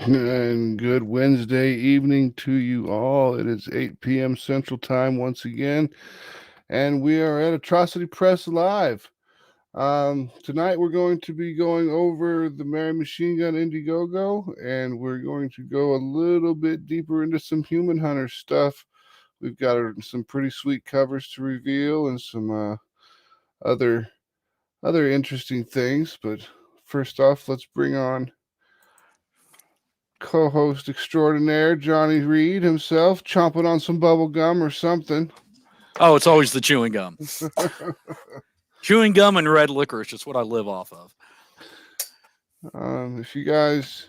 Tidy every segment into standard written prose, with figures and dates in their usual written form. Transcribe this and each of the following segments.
And good Wednesday evening to you all. It is 8 p.m. Central Time once again, and we are at Atrocity Press Live. Tonight we're going to be going over the Mary Machinegun IndieGoGo, and we're going to go a little bit deeper into some Human Hunter stuff. We've got some pretty sweet covers to reveal and some other interesting things. But first off, let's bring on co-host extraordinaire Johnny Reed himself, chomping on some bubble gum or something. Oh, it's always the chewing gum. Chewing gum and red licorice is what I live off of. If you guys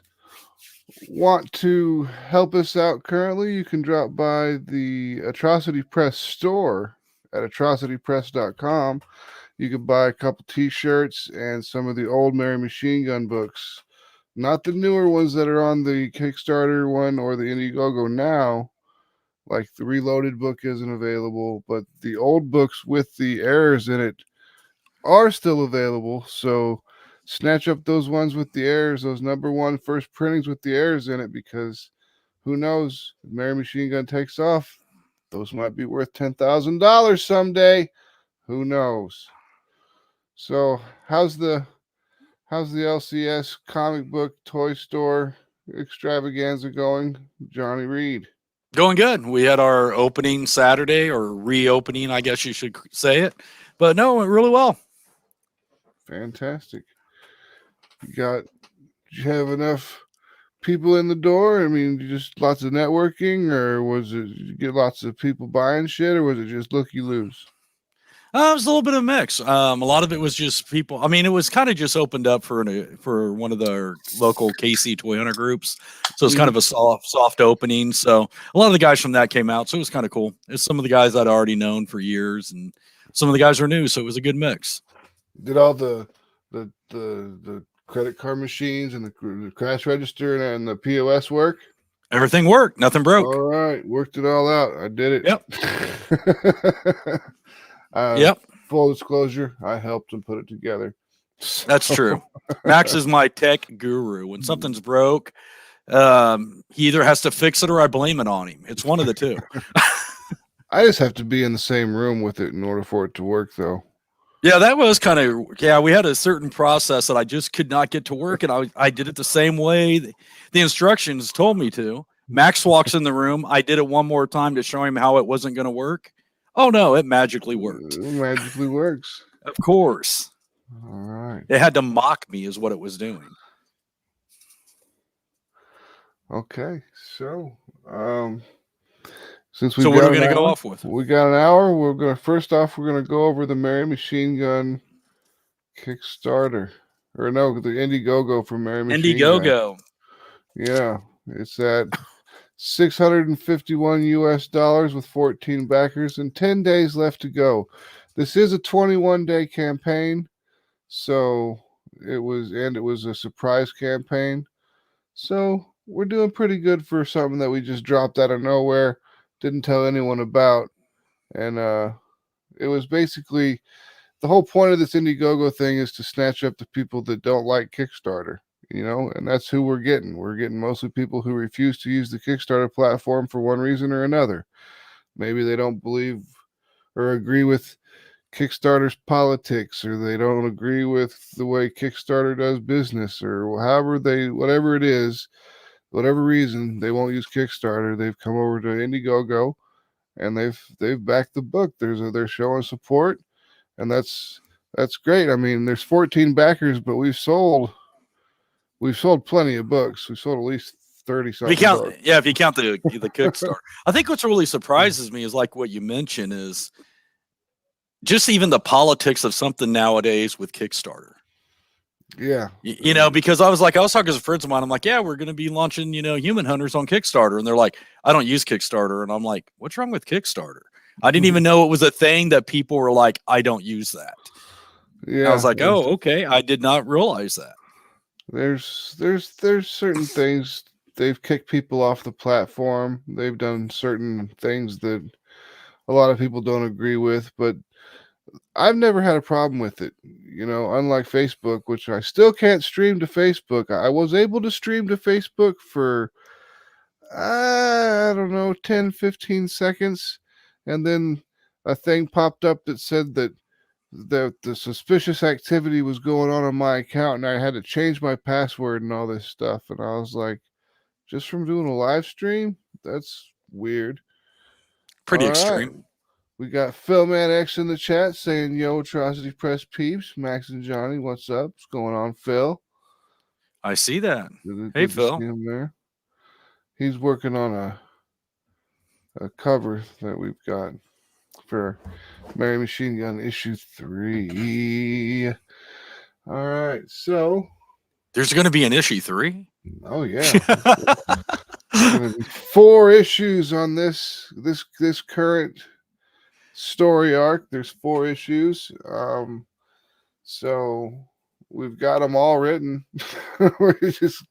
want to help us out currently, you can drop by the Atrocity Press store at atrocitypress.com. You can buy a couple t-shirts and some of the old Mary Machinegun books. Not the newer ones that are on the Kickstarter one or the IndieGoGo now. Like the Reloaded book isn't available, but the old books with the errors in it are still available. So snatch up those ones with the errors, those number one first printings with the errors in it, because who knows? If Mary Machinegun takes off, those might be worth $10,000 someday. Who knows? So how's the LCS comic book toy store extravaganza going, Johnny Reed? Going good. We had our opening Saturday, or reopening, I guess you should say it. But no, it went really well. Fantastic. Did you have enough people in the door? I mean, just lots of networking, or was it, did you get lots of people buying shit, or was it just look you lose? It was a little bit of a mix. A lot of it was just people. I mean, it was kind of just opened up for one of the local KC Toy Hunter groups, so it's kind of a soft opening. So a lot of the guys from that came out, so it was kind of cool. It's some of the guys I'd already known for years, and some of the guys were new, so it was a good mix. Did all the credit card machines and the cash register and the POS work? Everything worked. Nothing broke. All right, worked it all out. I did it. Yep. Yep. Full disclosure, I helped him put it together. That's true. Max is my tech guru. When something's broke, he either has to fix it or I blame it on him. It's one of the two. I just have to be in the same room with it in order for it to work, though. Yeah, that was kind of, we had a certain process that I just could not get to work, and I did it the same way the instructions told me to. Max walks in the room. I did it one more time to show him how it wasn't going to work. Oh, no, it magically worked. It magically works. Of course. All right. It had to mock me is what it was doing. Okay, so since what are we going to go off with? We got an hour. We're gonna go over the Mary Machinegun Kickstarter, or no, the IndieGoGo from Mary Machinegun. IndieGoGo. Yeah, it's at $651 US with 14 backers and 10 days left to go. This is a 21-day campaign, so it was a surprise campaign. So we're doing pretty good for something that we just dropped out of nowhere, didn't tell anyone about, and it was basically the whole point of this IndieGoGo thing is to snatch up the people that don't like Kickstarter. And that's who we're getting. We're getting mostly people who refuse to use the Kickstarter platform for one reason or another. Maybe they don't believe or agree with Kickstarter's politics, or they don't agree with the way Kickstarter does business, or whatever it is, whatever reason, they won't use Kickstarter. They've come over to IndieGoGo and they've backed the book. They're showing support, and that's great. I mean, there's 14 backers, but we've sold plenty of books. We sold at least 30 something. If you count the Kickstarter. I think what's really surprises me is like what you mentioned is just even the politics of something nowadays with Kickstarter. Yeah. Because I was talking to some friends of mine. I'm like, yeah, we're going to be launching, Human Hunters on Kickstarter. And they're like, I don't use Kickstarter. And I'm like, what's wrong with Kickstarter? I didn't even know it was a thing that people were like, I don't use that. Yeah. I was like, oh, okay. I did not realize that. There's certain things. They've kicked people off the platform. They've done certain things that a lot of people don't agree with, but I've never had a problem with it. You know, unlike Facebook, which I still can't stream to Facebook. I was able to stream to Facebook for, I don't know, 10, 15 seconds. And then a thing popped up that said that the suspicious activity was going on my account, and I had to change my password and all this stuff. And I was like, just from doing a live stream? That's weird. Pretty All right. extreme. We got Philman X in the chat saying, "Yo, Atrocity Press peeps, Max and Johnny, what's up? What's going on, Phil?" I see that. Good, Hey, good to Phil. see him there. He's working on a cover that we've got for Mary Machinegun issue 3. All right, so There's going to be an issue 3. oh yeah, there's going to be 4 issues on this current story arc. There's 4 issues. So we've got them all written. We just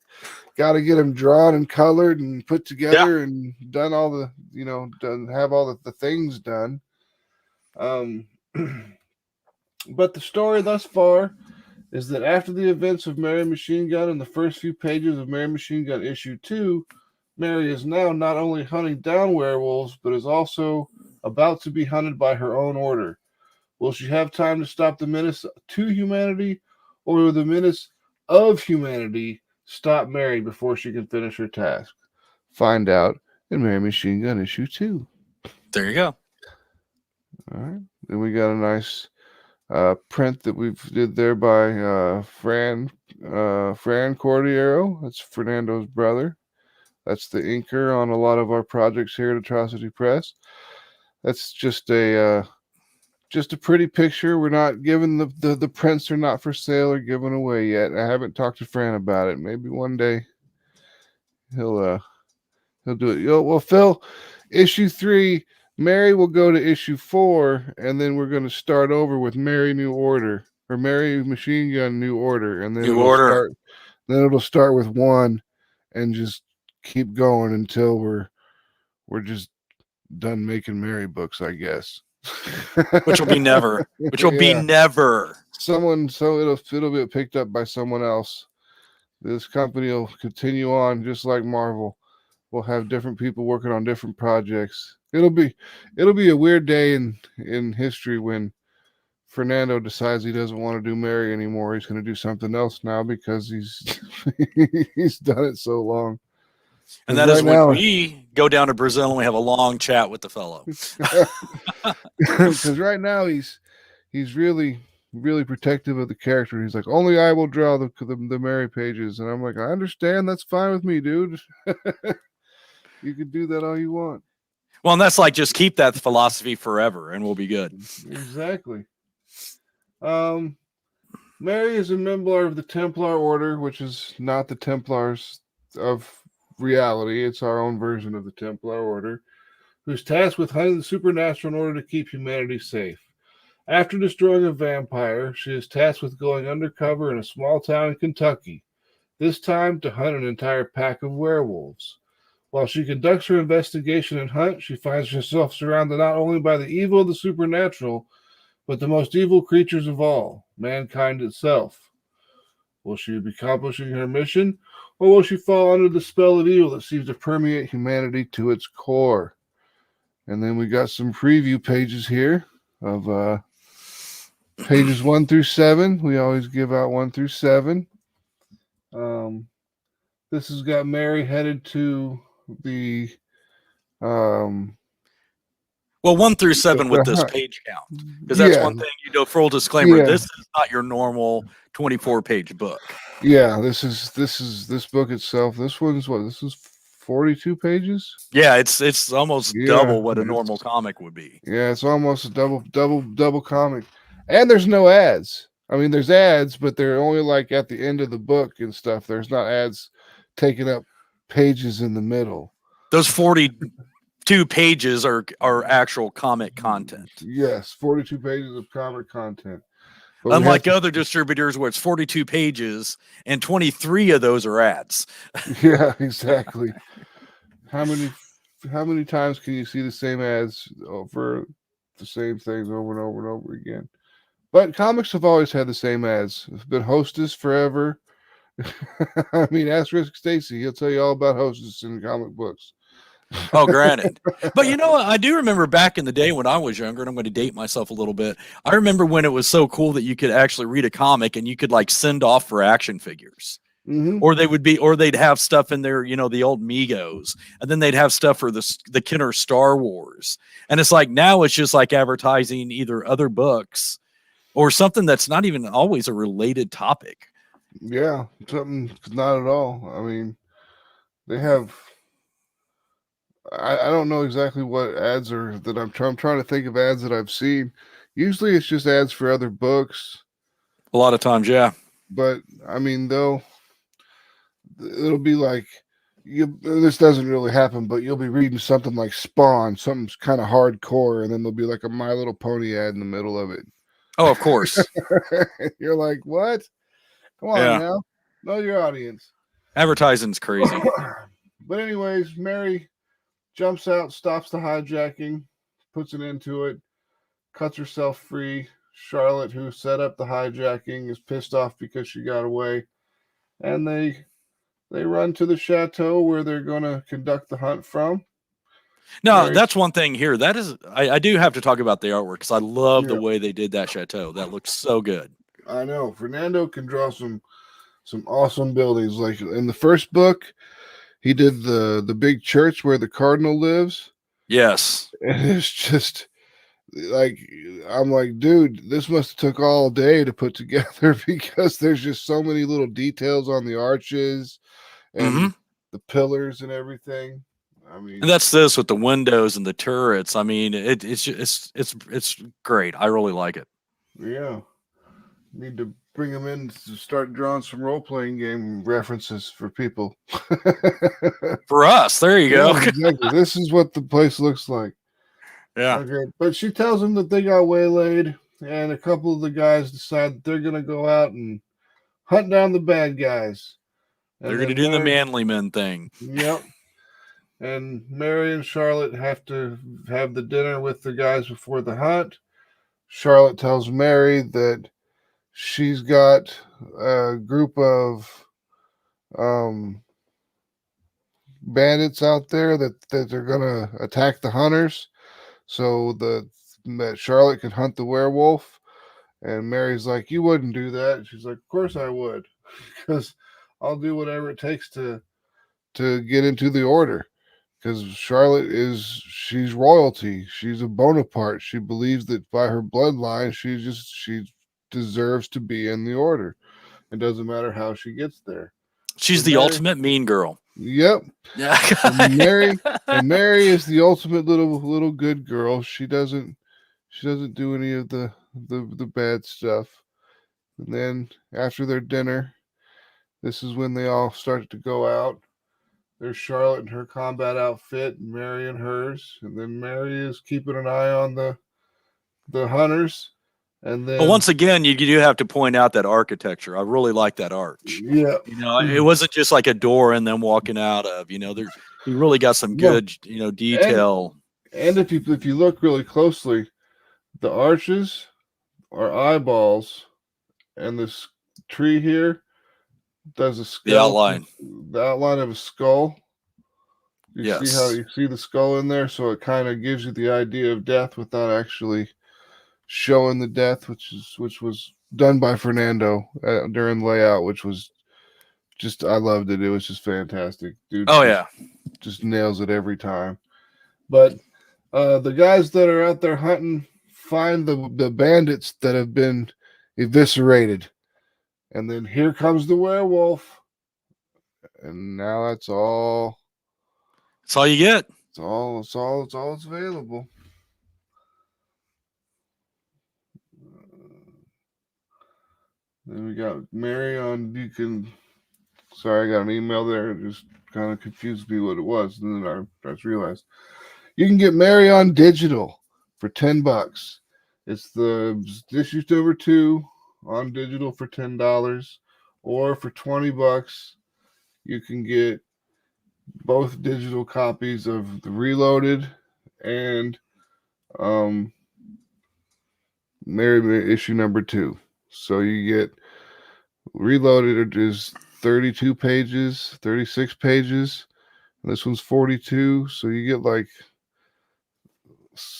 got to get them drawn and colored and put together and done all the, have all the things done. But the story thus far is that after the events of Mary Machinegun and the first few pages of Mary Machinegun issue 2, Mary is now not only hunting down werewolves, but is also about to be hunted by her own order. Will she have time to stop the menace to humanity, or will the menace of humanity stop Mary before she can finish her task? Find out in Mary Machinegun issue 2. There you go. All right. Then we got a nice print that we've did there by Fran Cordiero. That's Fernando's brother. That's the inker on a lot of our projects here at Atrocity Press. That's just a pretty picture. We're not giving the prints are not for sale or given away yet. I haven't talked to Fran about it. Maybe one day he'll do it. Well, Phil, issue 3, Mary will go to issue 4, and then we're going to start over with Mary New Order, or Mary Machinegun New Order, and then it'll start with 1 and just keep going until we're just done making Mary books, I guess. Which will be never. Which will be never. So it'll be picked up by someone else. This company will continue on just like Marvel. We'll have different people working on different projects. It'll be a weird day in history when Fernando decides he doesn't want to do Mary anymore. He's going to do something else now because he's he's done it so long. And that is when we go down to Brazil and we have a long chat with the fellow. Because right now he's really protective of the character. He's like, only I will draw the Mary pages, and I'm like, I understand. That's fine with me, dude. You can do that all you want. Well, and that's like, just keep that philosophy forever, and we'll be good. Exactly. Mary is a member of the Templar Order, which is not the Templars of reality. It's our own version of the Templar Order, who's tasked with hunting the supernatural in order to keep humanity safe. After destroying a vampire, she is tasked with going undercover in a small town in Kentucky, this time to hunt an entire pack of werewolves. While she conducts her investigation and hunt, she finds herself surrounded not only by the evil of the supernatural, but the most evil creatures of all, mankind itself. Will she be accomplishing her mission, or will she fall under the spell of evil that seems to permeate humanity to its core? And then we got some preview pages here of pages 1 through 7. We always give out 1 through 7. This has got Mary headed to the well, 1 through 7 with this page count, because that's one thing, full disclaimer, this is not your normal 24-page book. Yeah, this book itself, this is 42 pages. Yeah, it's almost double what a normal comic would be. Yeah, it's almost a double comic. And there's no ads. I mean, there's ads, but they're only like at the end of the book and stuff. There's not ads taking up pages in the middle. Those 42 pages are actual comic content. Yes, 42 pages of comic content. But unlike other distributors where it's 42 pages and 23 of those are ads. Yeah, exactly. How many times can you see the same ads over the same things over and over and over again. But comics have always had the same ads. It's been Hostess forever. I mean, ask Rick Stacy. He'll tell you all about Hostess in comic books. Oh, granted. But you know what? I do remember back in the day when I was younger, and I'm going to date myself a little bit. I remember when it was so cool that you could actually read a comic and you could like send off for action figures. Mm-hmm. Or they'd have stuff in there, you know, the old Migos, and then they'd have stuff for the Kenner Star Wars. And it's like now it's just like advertising either other books or something that's not even always a related topic. Yeah, something not at all. I mean, they have. I don't know exactly what ads are that I'm trying to think of ads that I've seen. Usually, it's just ads for other books. A lot of times, yeah. But I mean, it'll be like this doesn't really happen, but you'll be reading something like Spawn, something's kind of hardcore, and then there'll be like a My Little Pony ad in the middle of it. Oh, of course. You're like, what? Come on Yeah. now, know your audience. Advertising's crazy. But anyways, Mary jumps out, stops the hijacking, puts an end to it, cuts herself free. Charlotte, who set up the hijacking, is pissed off because she got away, and they run to the chateau where they're going to conduct the hunt from. No, that's one thing here. That is, I do have to talk about the artwork because I love the way they did that chateau. That looks so good. I know Fernando can draw some awesome buildings. Like in the first book, he did the big church where the cardinal lives. Yes, and it's just like I'm like, dude, this must have took all day to put together because there's just so many little details on the arches and the pillars and everything. I mean, and that's this with the windows and the turrets. I mean, it's great. I really like it. Yeah, need to bring them in to start drawing some role-playing game references for people. For us, there you go. Exactly. This is what the place looks like. Yeah. Okay, but she tells them that they got waylaid, and a couple of the guys decide that they're going to go out and hunt down the bad guys. And they're going to do the manly men thing. Yep. And Mary and Charlotte have to have the dinner with the guys before the hunt. Charlotte tells Mary that she's got a group of bandits out there that they're going to attack the hunters. So that Charlotte could hunt the werewolf. And Mary's like, you wouldn't do that. And she's like, of course I would, because I'll do whatever it takes to get into the order. Because Charlotte she's royalty. She's a Bonaparte. She believes that by her bloodline, she deserves to be in the order. It doesn't matter how she gets there. She's the ultimate mean girl. Yep. Yeah. and Mary is the ultimate little good girl. She doesn't do any of the bad stuff. And then after their dinner, this is when they all start to go out. There's Charlotte in her combat outfit, and Mary in hers, and then Mary is keeping an eye on the hunters. And then, but once again, you do have to point out that architecture. I really like that arch. Yeah, you know, it wasn't just like a door and then walking out of. You know, he really got some good, detail. And if you look really closely, the arches are eyeballs, and this tree here does a skull. The outline of a skull. You see how you see the skull in there, so it kind of gives you the idea of death without actually showing the death, which was done by Fernando during layout, which was just, I loved it. It was just fantastic, dude. Just nails it every time. But the guys that are out there hunting find the bandits that have been eviscerated, and then here comes the werewolf, and now that's all. That's all you get. It's all that's available. Then we got Mary on. Sorry, I got an email there. It just kind of confused me what it was, and then I just realized you can get Mary on digital for $10. It's the issue number 2 on digital for $10, or for $20 you can get both digital copies of the Reloaded and Mary issue number 2. So you get Reloaded is 32 pages, 36 pages. And this one's 42. So you get like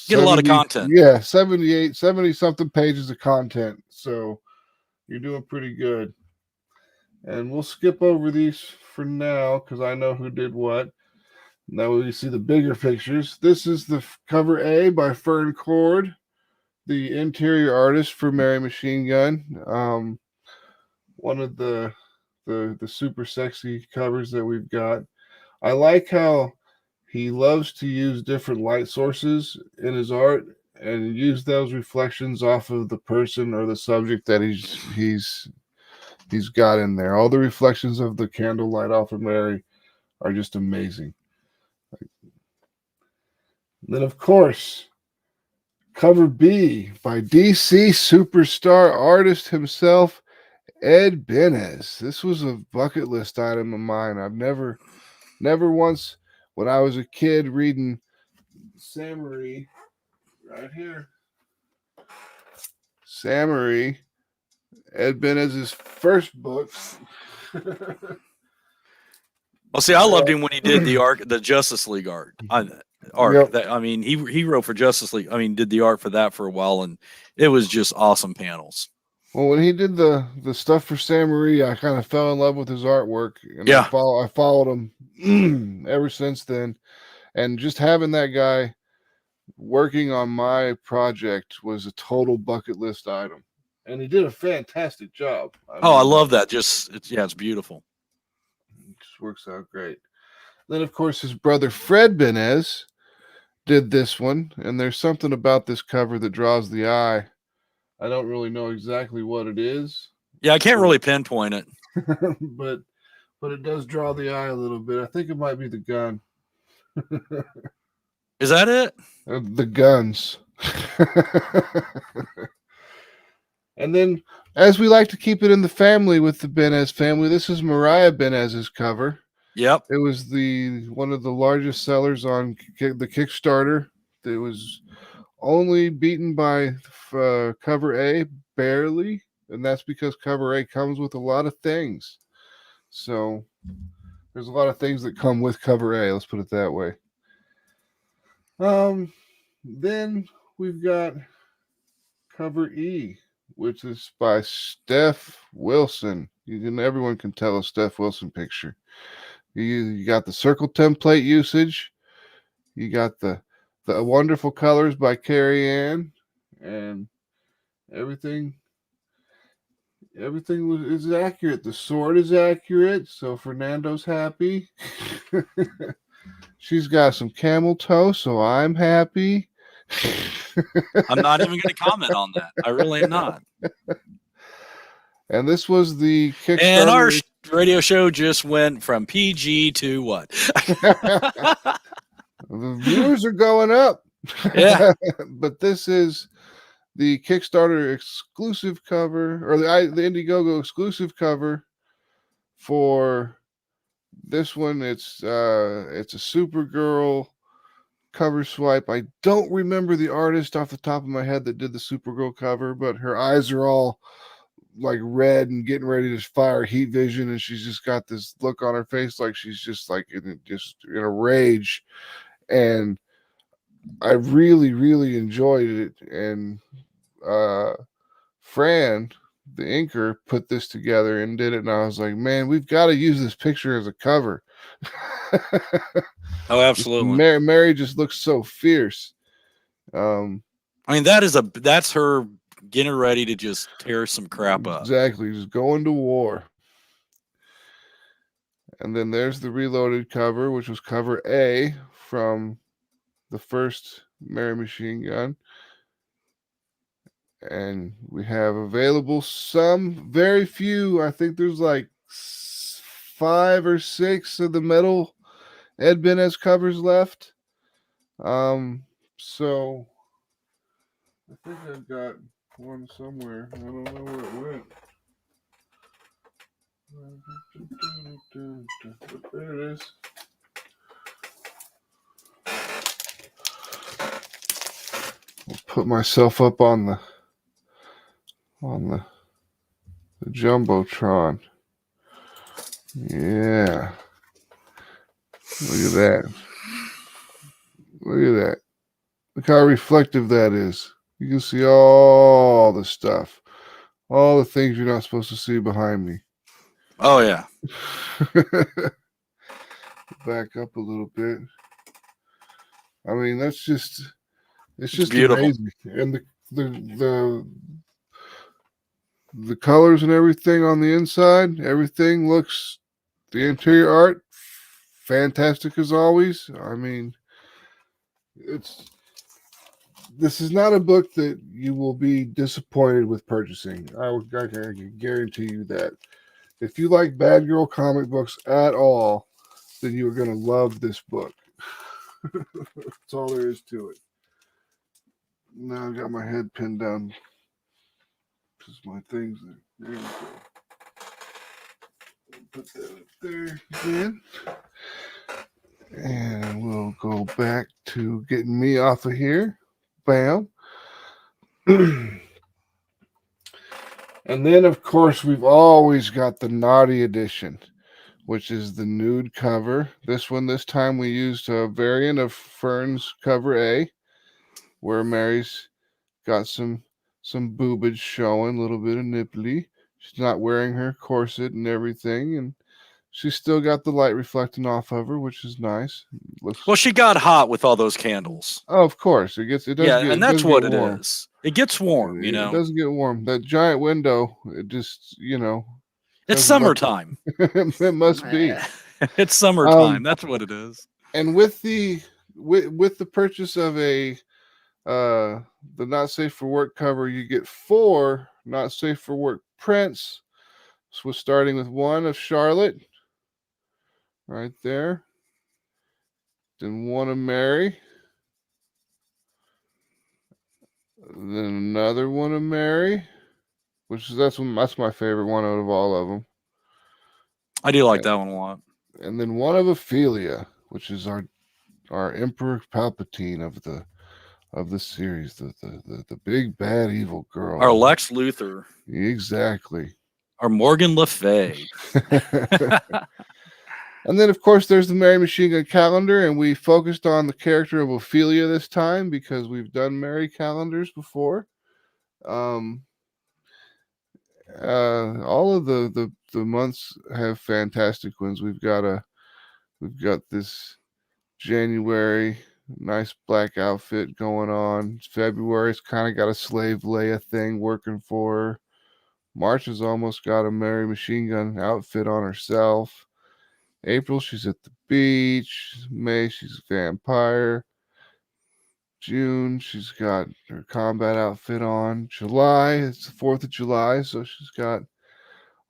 Get a lot of 70, content. yeah, 78, 70 something pages of content. So you're doing pretty good. And we'll skip over these for now because I know who did what. Now we see the bigger pictures. This is the cover A by Fern Cord, the interior artist for Mary Machinegun. One of the super sexy covers that we've got. I like how he loves to use different light sources in his art and use those reflections off of the person or the subject that he's got in there. All the reflections of the candlelight off of Mary are just amazing. And then, of course, cover B by DC superstar artist himself, Ed Benes. This was a bucket list item of mine. I've never once, when I was a kid reading Samurai, right here, Samurai, Ed Benes' first books. Well, see, I loved him when he did the Justice League art. Yep. He wrote for Justice League. Did the art for that for a while, and it was just awesome panels. Well, when he did the stuff for Samurai, I kind of fell in love with his artwork, and Yeah. I followed him ever since then. And just having that guy working on my project was a total bucket list item, and he did a fantastic job. I love that. It's beautiful. It just works out great. Then, of course, his brother Fred Benes did this one, and there's something about this cover that draws the eye. I don't really know exactly what it is. Yeah, I can't really pinpoint it. but it does draw the eye a little bit. I think it might be the gun. Is that it? The guns. And then, as we like to keep it in the family with the Benes family, this is Mariah Benes's cover. Yep. It was one of the largest sellers on the Kickstarter. It was only beaten by cover A, barely, and that's because cover A comes with a lot of things. So there's a lot of things that come with cover A, let's put it that way. Then we've got cover E, which is by Steph Wilson. Everyone can tell a Steph Wilson picture. You got the circle template usage. You got the wonderful colors by Carrie Ann, and everything is accurate. The sword is accurate, so Fernando's happy. She's got some camel toe, so I'm happy. I'm not even going to comment on that. I really am not. And this was the Kickstarter. And our radio show just went from PG to what? The viewers are going up. Yeah. But this is the Kickstarter exclusive cover, or the IndieGoGo exclusive cover for this one. It's a Supergirl cover swipe. I don't remember the artist off the top of my head that did the Supergirl cover, but her eyes are all like red and getting ready to fire heat vision, and she's just got this look on her face like she's just like in a rage. And I really, really enjoyed it. And Fran, the inker, put this together and did it, and I was like, man, we've got to use this picture as a cover. Oh, absolutely. Mary just looks so fierce. That's her getting ready to just tear some crap up. Exactly, just going to war. And then there's the Reloaded cover, which was cover A from the first Mary Machinegun. And we have available some, very few. I think there's like 5 or 6 of the metal Ed Benes covers left. So I think I've got one somewhere. I don't know where it went. There it is. I'll put myself up on the on the Jumbotron. Yeah. Look at that. Look at that. Look how reflective that is. You can see all the stuff. All the things you're not supposed to see behind me. Oh yeah. Back up a little bit. I mean, it's just Beautiful. amazing. And the the colors and everything on the inside, everything looks, the interior art, fantastic as always. I mean, this is not a book that you will be disappointed with purchasing. I can guarantee you that. If you like bad girl comic books at all, then you are going to love this book. That's all there is to it. Now I've got my head pinned down because my things are there. We go. Put that up there again. And we'll go back to getting me off of here. Bam. And then, of course, we've always got the naughty edition, which is the nude cover. This time we used a variant of Fern's cover A, where Mary's got some boobage showing, a little bit of nipply. She's not wearing her corset and everything, and she's still got the light reflecting off of her, which is nice. Well, she got hot with all those candles. Oh, of course, it does. And that's what it warm. is. It gets warm, you know. It does get warm. That giant window, it just, it's summertime. It must be. It's summertime. That's what it is. And with the purchase of the Not Safe for Work cover, you get 4 Not Safe for Work prints. So we're starting with one of Charlotte, right there. Then one of Mary. Then another one of Mary, that's my favorite one out of all of them. I do like that one a lot. And then one of Ophelia, which is our Emperor Palpatine of the series, the big bad evil girl. Our Lex Luthor. Exactly. Our Morgan Le Fay. And then, of course, there's the Mary Machinegun calendar, and we focused on the character of Ophelia this time because we've done Mary calendars before. All of the months have fantastic ones. We've got this January nice black outfit going on. February's kind of got a slave Leia thing working for her. March has almost got a Mary Machinegun outfit on herself. April, she's at the beach. May, she's a vampire. June, she's got her combat outfit on. July, it's the 4th of July, so she's got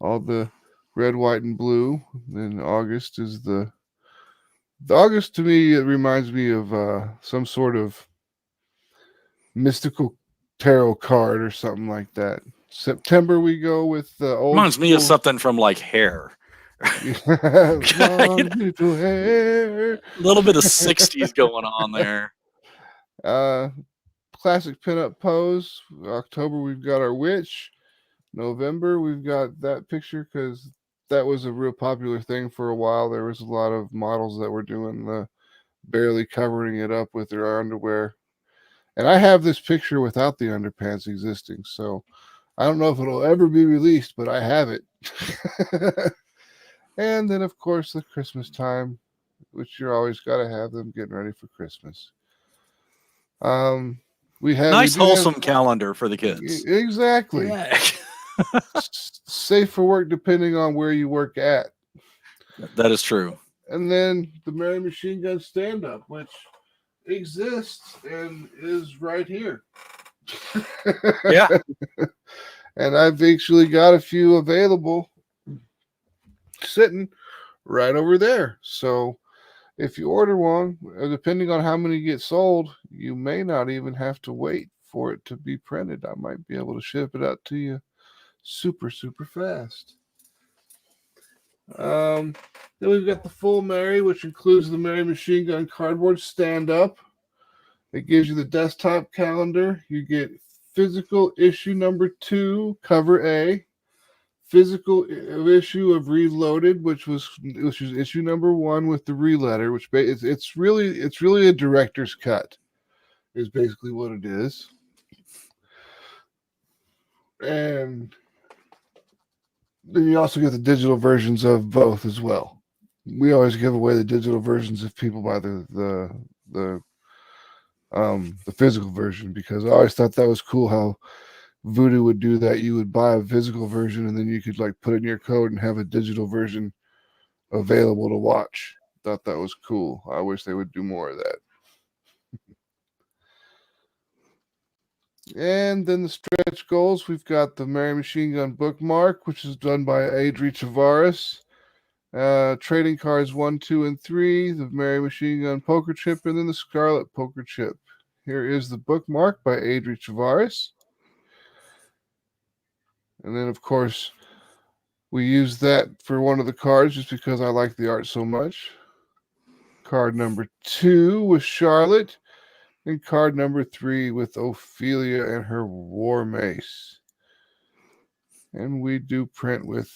all the red, white, and blue. Then August is the August, to me, it reminds me of some sort of mystical tarot card or something like that. September, we go with the old. Reminds me of something from like Hair. Long, beautiful hair. A little bit of 60s going on there. Classic pinup pose. October, we've got our witch. November, we've got that picture because that was a real popular thing for a while. There was a lot of models that were doing the barely covering it up with their underwear. And I have this picture without the underpants existing, so I don't know if it'll ever be released, but I have it. And then, of course, the Christmas time, which you're always got to have them getting ready for Christmas. We wholesome calendar for the kids. Exactly. Yeah. Safe for work depending on where you work at. That is true. And then the Mary Machinegun stand-up, which exists and is right here. Yeah. And I've actually got a few available sitting right over there. So if you order one, depending on how many get sold, you may not even have to wait for it to be printed. I might be able to ship it out to you super, super fast. Then we've got the full Mary, which includes the Mary Machinegun cardboard stand-up. It gives you the desktop calendar. You get physical issue number 2, cover A. Physical issue of Reloaded, which was issue number 1 with the re-letter, which it's really a director's cut, is basically what it is. And then you also get the digital versions of both as well. We always give away the digital versions if people buy the physical version, because I always thought that was cool how Voodoo would do that. You would buy a physical version and then you could like put in your code and have a digital version available to watch. Thought that was cool. I wish they would do more of that. And then the stretch goals, we've got the Mary Machinegun bookmark, which is done by Adri Tavares. Trading cards 1, 2, and 3, the Mary Machinegun poker chip, and then the Scarlet poker chip. Here is the bookmark by Adri Tavares. And then, of course, we use that for one of the cards just because I like the art so much. Card number 2 with Charlotte. And card number 3 with Ophelia and her war mace. And we do print with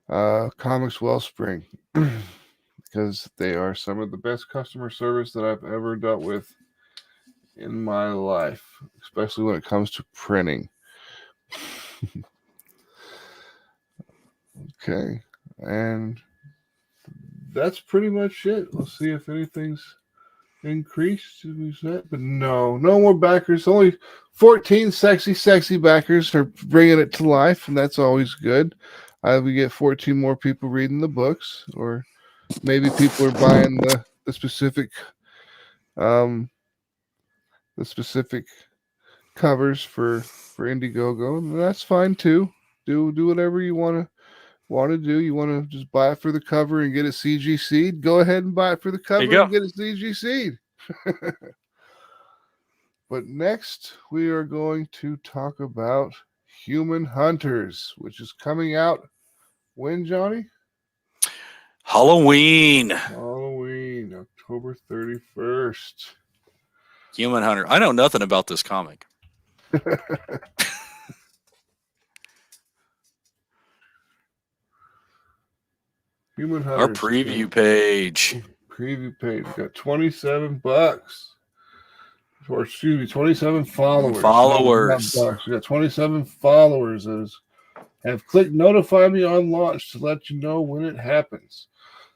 Comics Wellspring because they are some of the best customer service that I've ever dealt with in my life, especially when it comes to printing. Okay, and that's pretty much it. Let's see if anything's increased. But no more backers. Only 14 sexy backers are bringing it to life, and that's always good. We get 14 more people reading the books, or maybe people are buying the specific covers for IndieGoGo, and that's fine too. Do whatever you want to do. You want to just buy it for the cover and get it CGC'd? Go ahead and buy it for the cover and get it CGC'd. But next, we are going to talk about Human Hunters, which is coming out when, Johnny? Halloween, October 31st. Human Hunter. I know nothing about this comic. Human Hunters. Our preview page. We got $27. Or excuse me, 27 followers. We got 27 followers that have clicked notify me on launch to let you know when it happens.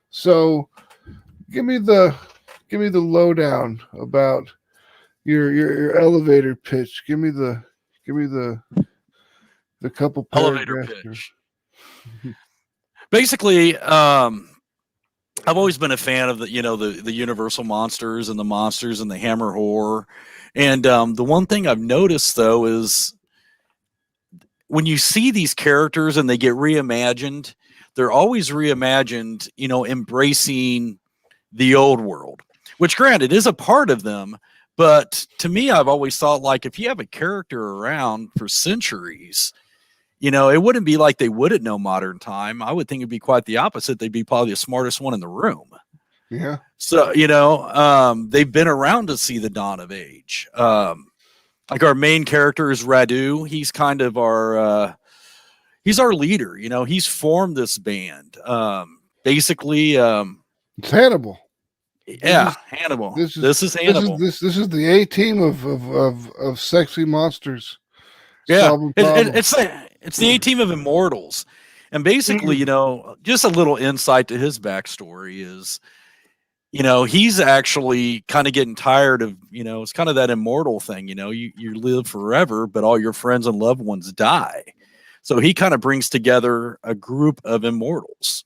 So give me the lowdown about your elevator pitch. Give me the couple elevator pitch. Basically, I've always been a fan of the Universal monsters and the monsters and the Hammer horror. And the one thing I've noticed though is when you see these characters and they get reimagined, they're always reimagined, embracing the old world, which granted is a part of them. But to me, I've always thought, like, if you have a character around for centuries, it wouldn't be like they wouldn't know modern time. I would think it'd be quite the opposite. They'd be probably the smartest one in the room. Yeah. So, they've been around to see the dawn of age. Like our main character is Radu. He's kind of he's our leader. He's formed this band. Basically, it's Hannibal. Yeah, Hannibal. This is Hannibal. This is the A team of sexy monsters. Yeah, it's the A team of immortals, and basically, just a little insight to his backstory is, he's actually kind of getting tired of, it's kind of that immortal thing. You live forever, but all your friends and loved ones die. So he kind of brings together a group of immortals.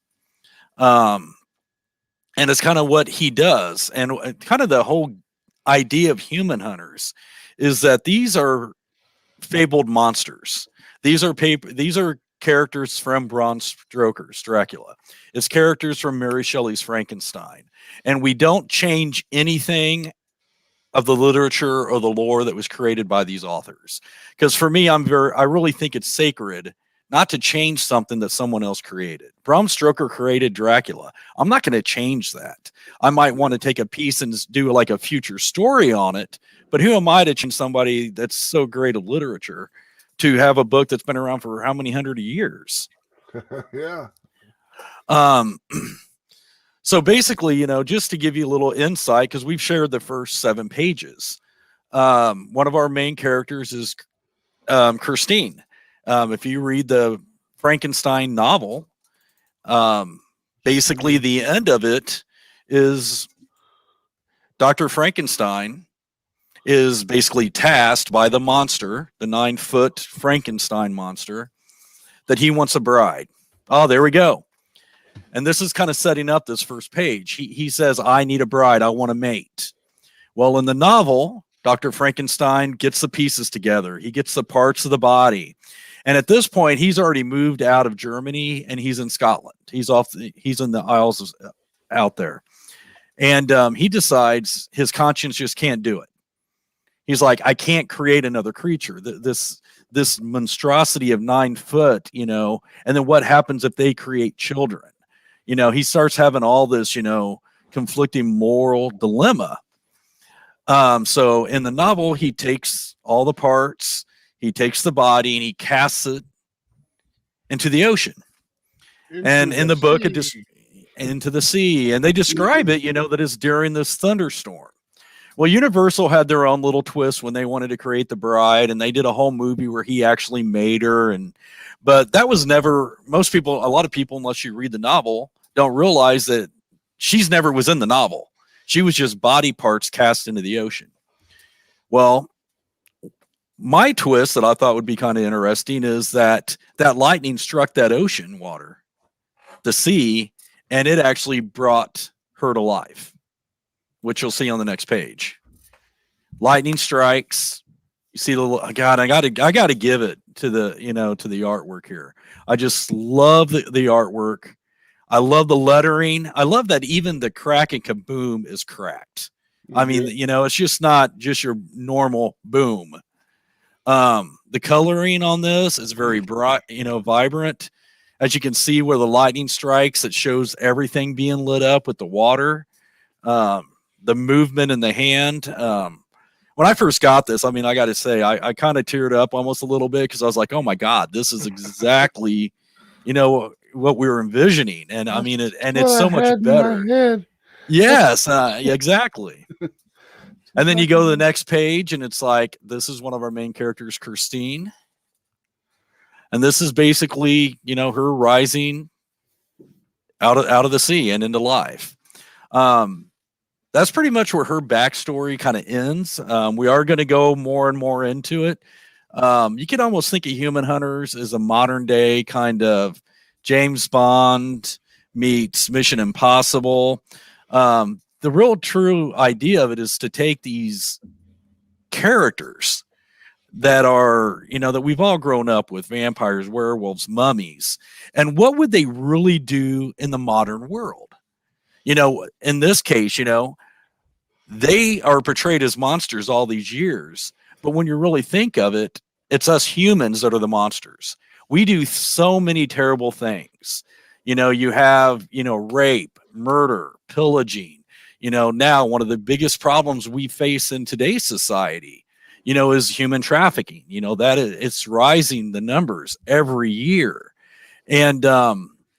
And it's kind of what he does. And kind of the whole idea of Human Hunters is that these are fabled monsters. These are characters from Bram Stoker's Dracula. It's characters from Mary Shelley's Frankenstein. And we don't change anything of the literature or the lore that was created by these authors. Because for me, I really think it's sacred not to change something that someone else created. Bram Stoker created Dracula. I'm not going to change that. I might want to take a piece and do like a future story on it, but who am I to change somebody that's so great at literature to have a book that's been around for how many hundred years? Yeah. So basically, you know, just to give you a little insight, because we've shared the first 7 pages. One of our main characters is Christine. If you read the Frankenstein novel, basically the end of it is Dr. Frankenstein is basically tasked by the monster, the 9-foot Frankenstein monster, that he wants a bride. Oh, there we go. And this is kind of setting up this first page. He says, I need a bride. I want a mate. Well, in the novel, Dr. Frankenstein gets the pieces together. He gets the parts of the body. And at this point, he's already moved out of Germany and he's in Scotland. He's in the Isles out there. And he decides his conscience just can't do it. He's like, I can't create another creature. This monstrosity of 9 foot, you know, and then what happens if they create children? You know, he starts having all this, you know, conflicting moral dilemma. So in the novel, he takes all the parts, he takes the body, and he casts it into the ocean. And in the book, it just into the sea. And they describe it, you know, that it's during this thunderstorm. Well, Universal had their own little twist when they wanted to create the bride, and they did a whole movie where he actually made her. But that was never, a lot of people, unless you read the novel, don't realize that she's never was in the novel. She was just body parts cast into the ocean. Well, my twist that I thought would be kind of interesting is that lightning struck that ocean water, the sea, and it actually brought her to life, which you'll see on the next page. Lightning strikes. You see the little, God, I gotta give it to the, you know, to the artwork here. I just love the artwork. I love the lettering. I love that even the crack and kaboom is cracked. I mean, you know, it's just not just your normal boom. The coloring on this is very bright, you know, vibrant. As you can see where the lightning strikes, it shows everything being lit up with the water. The movement in the hand. When I first got this, I mean, I got to say, I kind of teared up almost a little bit because I was like, oh my God, this is exactly, you know, what we were envisioning. And I mean, it's so much better. Yes, exactly. And then you go to the next page and it's like, this is one of our main characters, Christine. And this is basically, you know, her rising out of the sea and into life. That's pretty much where her backstory kind of ends. We are going to go more and more into it. You can almost think of Human Hunters as a modern day kind of James Bond meets Mission Impossible. The real true idea of it is to take these characters that are, you know, that we've all grown up with, vampires, werewolves, mummies, and what would they really do in the modern world? You know, in this case, you know, they are portrayed as monsters all these years, but when you really think of it, it's us humans that are the monsters. We do so many terrible things. You know, you have, you know, rape, murder, pillaging. You know, now one of the biggest problems we face in today's society, you know, is human trafficking. You know, that it's rising the numbers every year. And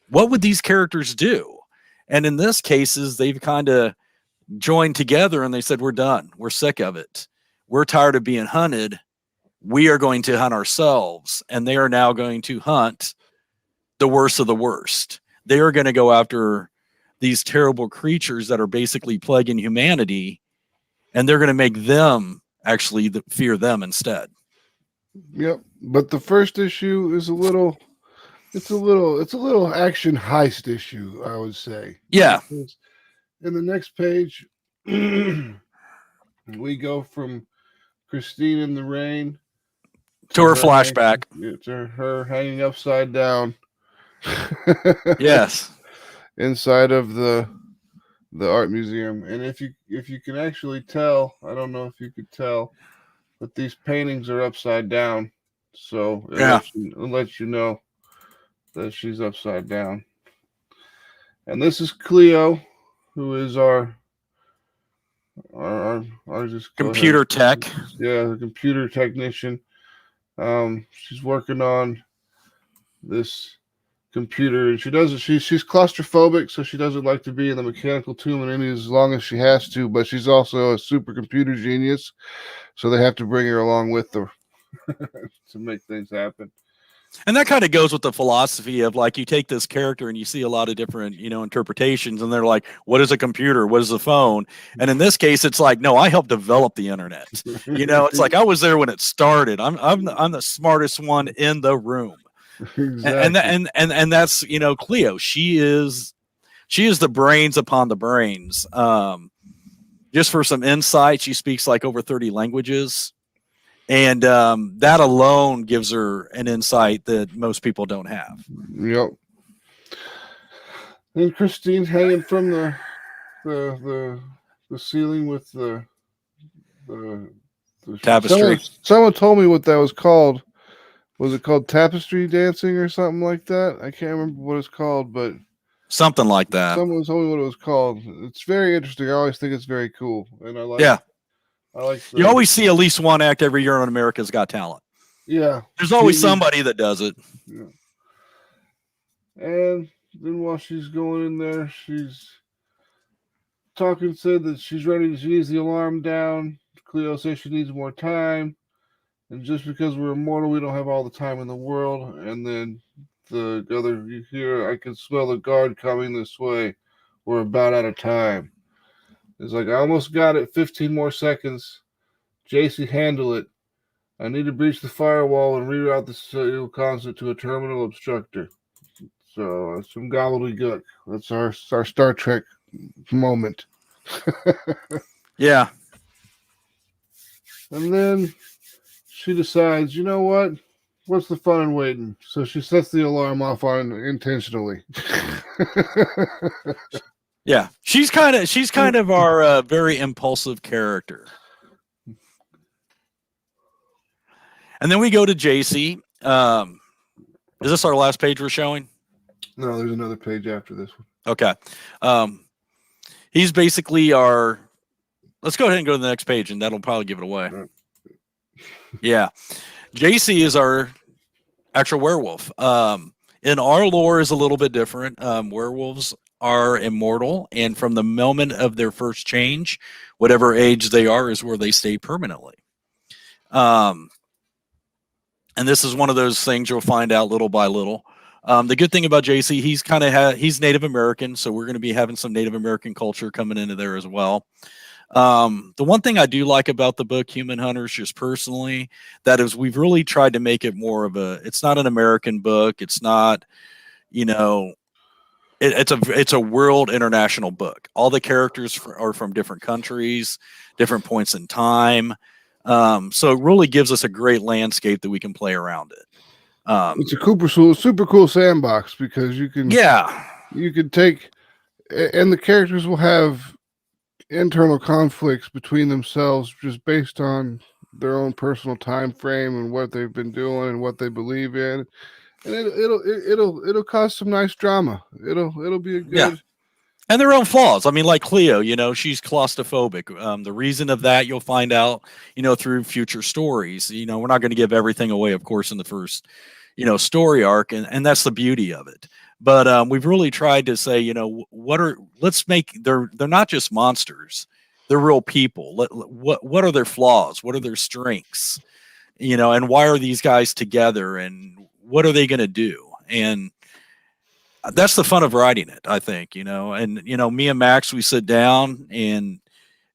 what would these characters do? And in this cases, they've kind of joined together and they said, we're done. We're sick of it. We're tired of being hunted. We are going to hunt ourselves. And they are now going to hunt the worst of the worst. They are going to go after these terrible creatures that are basically plaguing humanity. And they're going to make them actually fear them instead. Yep. But the first issue is a little action heist issue, I would say. Yeah. Because in the next page, we go from Christine in the rain to her flashback. To her hanging upside down. Yes. Inside of the art museum. And if you can actually tell, I don't know if you could tell, but these paintings are upside down. So it lets you know that she's upside down. And this is Cleo, who is our just go ahead. Computer tech. Yeah, the computer technician. She's working on this computer, and she's claustrophobic, so she doesn't like to be in the mechanical tomb any as long as she has to, but she's also a supercomputer genius, so they have to bring her along with them to make things happen. And that kind of goes with the philosophy of like you take this character and you see a lot of different, interpretations, and they're like, what is a computer? What is a phone? And in this case, it's like, no, I helped develop the internet. It's like I was there when it started. I'm the smartest one in the room. Exactly. And that's Cleo. She is the brains upon the brains. Just for some insight, she speaks like over 30 languages. And that alone gives her an insight that most people don't have. Yep. And Christine hanging from the ceiling with the tapestry. Someone told me what that was called. Was it called tapestry dancing or something like that? I can't remember what it's called, but something like that. Someone told me what it was called. It's very interesting. I always think it's very cool, and I like. Yeah. I like. You always see at least one act every year on America's Got Talent. Yeah. There's always somebody that does it. Yeah. And then while she's going in there, she's said that she's ready. She needs the alarm down. Cleo says she needs more time. And just because we're immortal, we don't have all the time in the world. And then the other, you hear, I can smell the guard coming this way. We're about out of time. It's like, I almost got it. 15 more seconds. JC, handle it. I need to breach the firewall and reroute the serial constant to a terminal obstructor. So, some gobbledygook. That's our Star Trek moment. Yeah. And then she decides, you know what? What's the fun in waiting? So she sets the alarm off on intentionally. Yeah, she's kind of our very impulsive character. And then we go to JC. Is this our last page we're showing? No, there's another page after this one. Okay. He's basically our. Let's go ahead and go to the next page, and that'll probably give it away. Right. Yeah. JC is our actual werewolf. In our lore is a little bit different. Werewolves are immortal, and from the moment of their first change, whatever age they are is where they stay permanently. And this is one of those things you'll find out little by little. The good thing about JC, he's Native American, so we're going to be having some Native American culture coming into there as well. The one thing I do like about the book Human Hunters, just personally, that is we've really tried to make it more of it's not an American book. It's not, it's a world international book. All the characters are from different countries, different points in time. So it really gives us a great landscape that we can play around it. It's a super cool sandbox because you can take, and the characters will have internal conflicts between themselves just based on their own personal time frame and what they've been doing and what they believe in, and it'll cause some nice drama. It'll be a good. And their own flaws. I mean, like Cleo, she's claustrophobic. The reason of that you'll find out, through future stories. We're not going to give everything away, of course, in the first, story arc, and that's the beauty of it. But we've really tried to say, they're not just monsters; they're real people. What are their flaws? What are their strengths? And why are these guys together? And what are they going to do? And that's the fun of writing it, I think, and, me and Max, we sit down and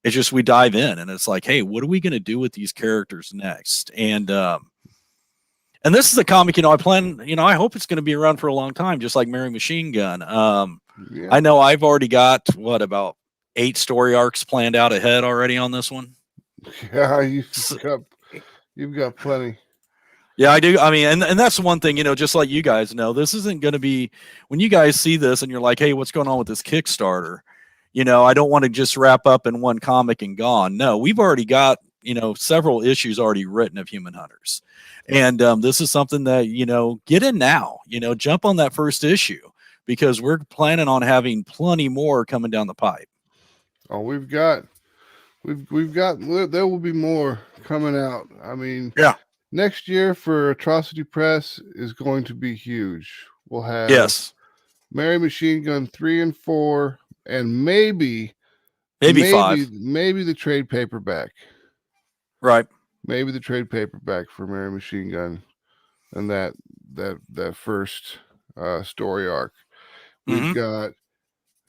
it's just, we dive in and it's like, hey, what are we going to do with these characters next? And this is a comic, I plan, I hope it's going to be around for a long time, just like Mary Machinegun. I know I've already got about 8 story arcs planned out ahead already on this one. Yeah, you've got plenty. Yeah, I do. I mean, and that's one thing, just like you guys know, this isn't going to be, when you guys see this and you're like, hey, what's going on with this Kickstarter? I don't want to just wrap up in one comic and gone. No, we've already got, several issues already written of Human Hunters, and this is something that get in now. Jump on that first issue because we're planning on having plenty more coming down the pipe. Oh, we've got there will be more coming out. I mean, Yeah. Next year for Atrocity Press is going to be huge. We'll have Yes. Mary Machinegun 3 and 4, and maybe 5. maybe the trade paperback. Right. Maybe the trade paperback for Mary Machinegun and that first story arc. We've got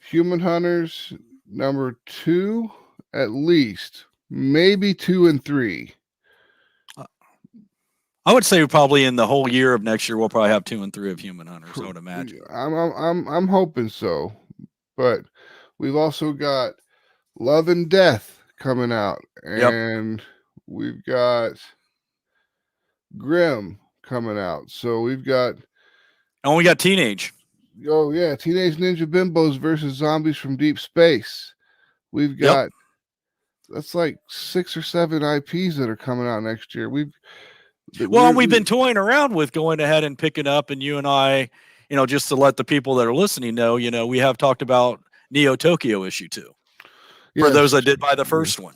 Human Hunters number 2 at least, maybe 2 and 3. I would say probably in the whole year of next year we'll probably have 2 and 3 of Human Hunters. I would imagine. I'm hoping so, but we've also got Love and Death coming out, and we've got Grimm coming out. So we got Teenage. Oh yeah, Teenage Ninja Bimbos versus Zombies from Deep Space. We've got that's like 6 or 7 IPs that are coming out next year. We've been toying around with going ahead and picking up, and you and I, just to let the people that are listening know, we have talked about Neo Tokyo issue 2. For those that did buy the first one.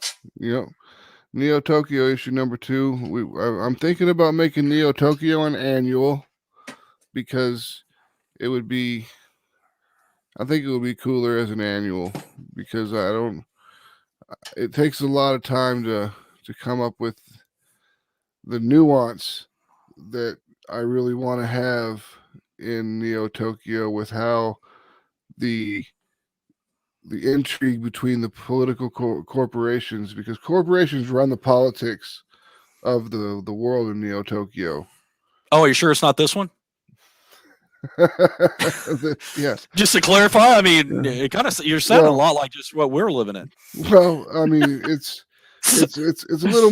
Neo Tokyo issue number 2. I'm thinking about making Neo Tokyo an annual because I think it would be cooler as an annual because it takes a lot of time to come up with the nuance that I really want to have in Neo Tokyo with how the intrigue between the political corporations, because corporations run the politics of the world in Neo Tokyo. Oh, are you sure it's not this one? Yeah. Just to clarify, I mean, it kind of you're sounding a lot like just what we're living in. Well, I mean, it's a little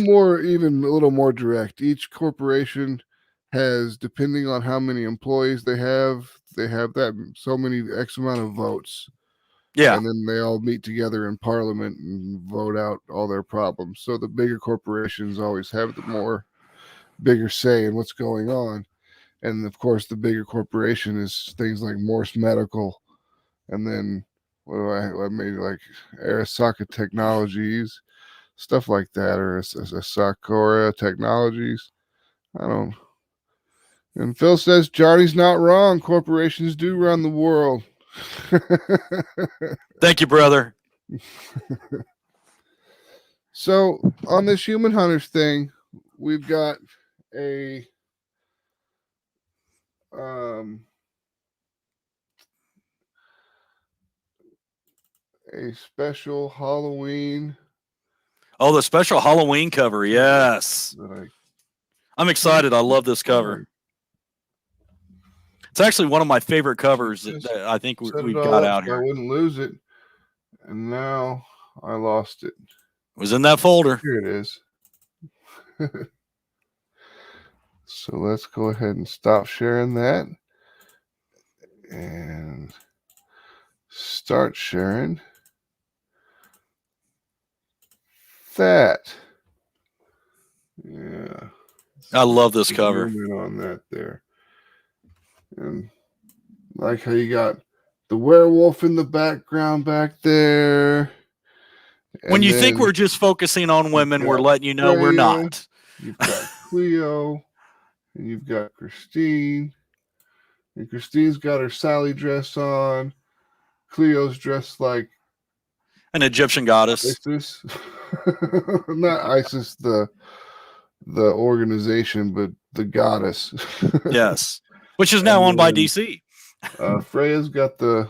more direct. Each corporation has, depending on how many employees they have that so many X amount of votes. Yeah. And then they all meet together in Parliament and vote out all their problems. So the bigger corporations always have the bigger say in what's going on. And of course, the bigger corporation is things like Morse Medical, and then I made like Arasaka Technologies, stuff like that, or Sakura Technologies. I don't. And Phil says Johnny's not wrong. Corporations do run the world. Thank you, brother. So on this Human Hunters thing, we've got a special Halloween. Oh, the special Halloween cover. Yes. I'm excited. I love this cover. It's actually one of my favorite covers that I think we've got out here. I wouldn't lose it. And now I lost it. It was in that folder. Here it is. So let's go ahead and stop sharing that and start sharing that. Yeah. I love this cover. On that there. And like how you got the werewolf in the background back there. When you think we're just focusing on women, we're letting you know we're not. You've got Cleo, and you've got Christine. And Christine's got her Sally dress on. Cleo's dressed like an Egyptian goddess. ISIS. Not ISIS, the organization, but the goddess. Yes. Which is now owned by DC. Freya's got the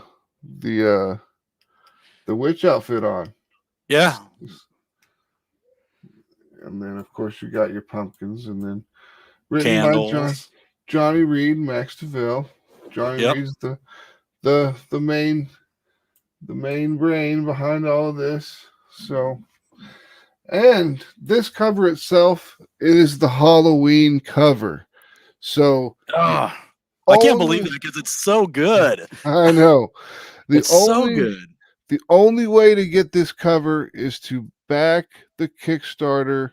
witch outfit on. Yeah. And then of course you got your pumpkins, and then written Candles. by Johnny Reed, Max DeVille. Johnny Reed's the main brain behind all of this. So, and this cover itself is the Halloween cover. So I can't believe it because it's so good. I know. So good. The only way to get this cover is to back the Kickstarter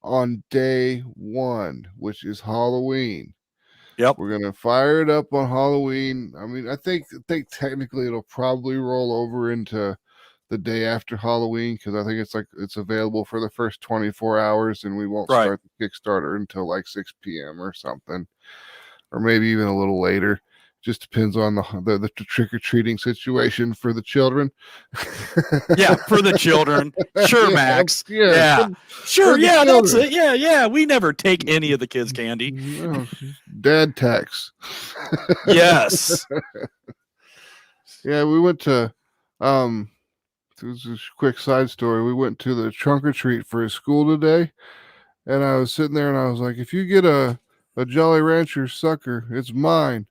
on day 1, which is Halloween. Yep. We're gonna fire it up on Halloween. I mean, I think technically it'll probably roll over into the day after Halloween, because I think it's available for the first 24 hours, and we won't Right. start the Kickstarter until like 6 p.m. or something, or maybe even a little later. Just depends on the trick-or-treating situation for the children. Yeah, for the children. Sure, Yeah, Max. yeah, Yeah. Sure. for the Yeah, that's children. it. Yeah, yeah. We never take any of the kids' candy. No, dad tax. Yes. Yeah, we went to this is a quick side story. We went to the trunk or treat for his school today, and I was sitting there and I was like, if you get a Jolly Rancher sucker, it's mine.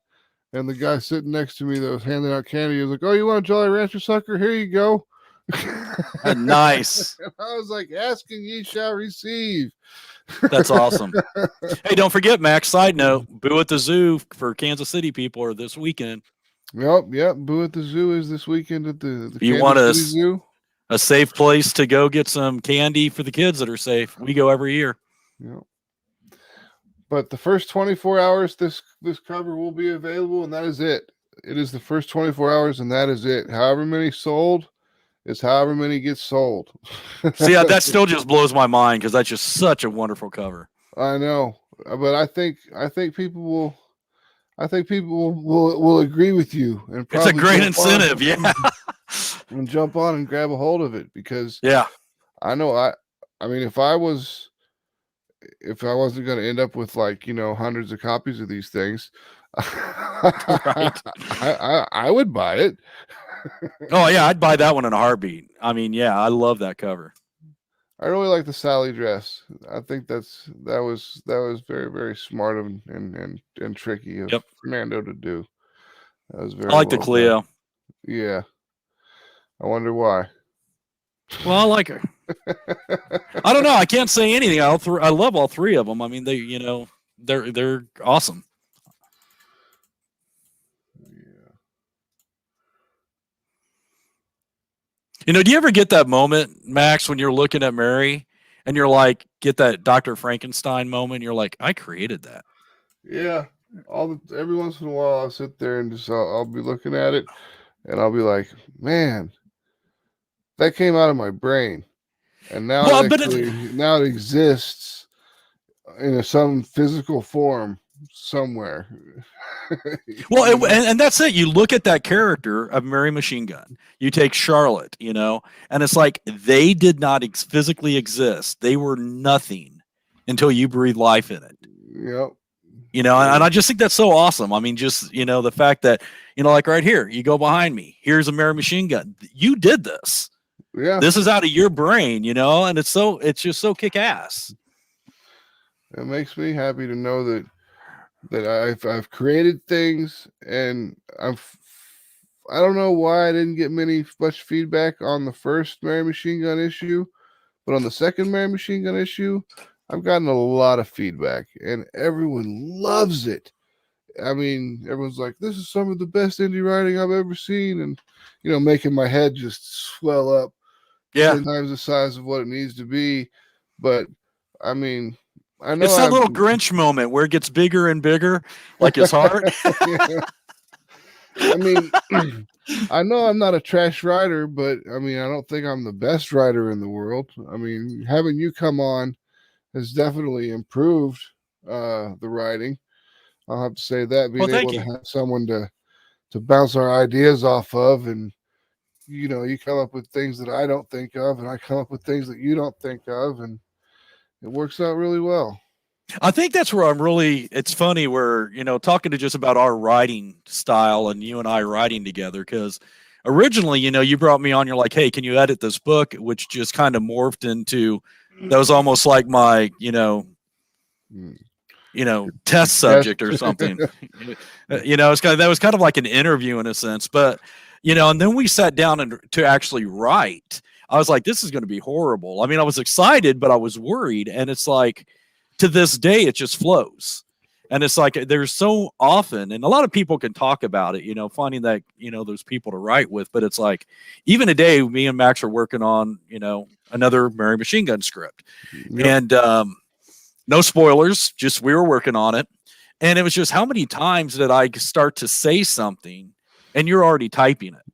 And the guy sitting next to me that was handing out candy, he was like, oh, you want a Jolly Rancher sucker? Here you go. Nice. And I was like, asking ye shall receive. That's awesome. Hey, don't forget, Max, side note, Boo at the Zoo for Kansas City people are this weekend. Yep. Boo at the Zoo is this weekend at the You Kansas want City Zoo. a safe place to go get some candy for the kids that are safe. We go every year. Yep. But the first 24 hours, this cover will be available, and that is it. It is the first 24 hours, and that is it. However many sold is however many get sold. See, that still just blows my mind because that's just such a wonderful cover. I know, but I think people will. I think people will agree with you, and it's a great incentive, yeah. And jump on and grab a hold of it, because yeah, I know I mean, if I wasn't going to end up with, like, hundreds of copies of these things, right. I would buy it. Oh yeah, I'd buy that one in a heartbeat. I mean, yeah, I love that cover. I really like the Sally dress. I think that was very, very smart and tricky of Fernando to do. That was very. I like the Cleo. Done. Yeah. I wonder why. Well, I like her. I don't know. I can't say anything. I love all three of them. I mean, they're awesome. Yeah. Do you ever get that moment, Max, when you're looking at Mary and you're like, get that Dr. Frankenstein moment? You're like, I created that. Yeah. Every once in a while, I'll sit there and I'll be looking at it, and I'll be like, man, that came out of my brain, and now now it exists in some physical form somewhere. Well, and that's it. You look at that character of Mary Machinegun. You take Charlotte, and it's like they did not physically exist. They were nothing until you breathe life in it. Yep. And I just think that's so awesome. I mean, just, the fact that, like right here, you go behind me, here's a Mary Machinegun. You did this. Yeah. This is out of your brain, and it's just so kick ass. It makes me happy to know that I've created things, and I don't know why I didn't get much feedback on the first Mary Machinegun issue, but on the second Mary Machinegun issue, I've gotten a lot of feedback, and everyone loves it. I mean, everyone's like, this is some of the best indie writing I've ever seen, and, making my head just swell up 10 times the size of what it needs to be. But, I mean, I know it's that little Grinch moment where it gets bigger and bigger, like his heart. I mean, I know I'm not a trash writer, but, I mean, I don't think I'm the best writer in the world. I mean, having you come on has definitely improved the writing. I'll have to say that, being able to have someone to bounce our ideas off of, and you come up with things that I don't think of, and I come up with things that you don't think of, and it works out really well. I think that's where it's funny where, talking to just about our writing style and you and I writing together, because originally, you brought me on, you're like, hey, can you edit this book? Which just kind of morphed into, that was almost like my, test subject or something. That was kind of like an interview in a sense, but, and then we sat down to actually write. I was like, this is going to be horrible. I mean, I was excited, but I was worried. And it's like, to this day, it just flows. And it's like, there's so often, and a lot of people can talk about it, finding that, there's people to write with, but it's like, even today, me and Max are working on, another Mary Machinegun script. Yep. And, No spoilers, just we were working on it. And it was just how many times did I start to say something and you're already typing it?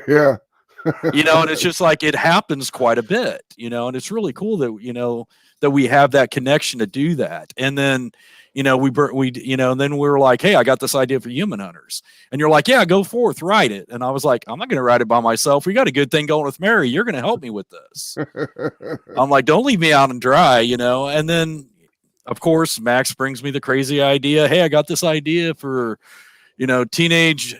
Yeah. And it's just like it happens quite a bit, and it's really cool that, that we have that connection to do that. And then, and then we were like, hey, I got this idea for Human Hunters. And you're like, yeah, go forth, write it. And I was like, I'm not going to write it by myself. We got a good thing going with Mary. You're going to help me with this. I'm like, don't leave me out and dry, And then, of course, Max brings me the crazy idea. Hey, I got this idea for, teenage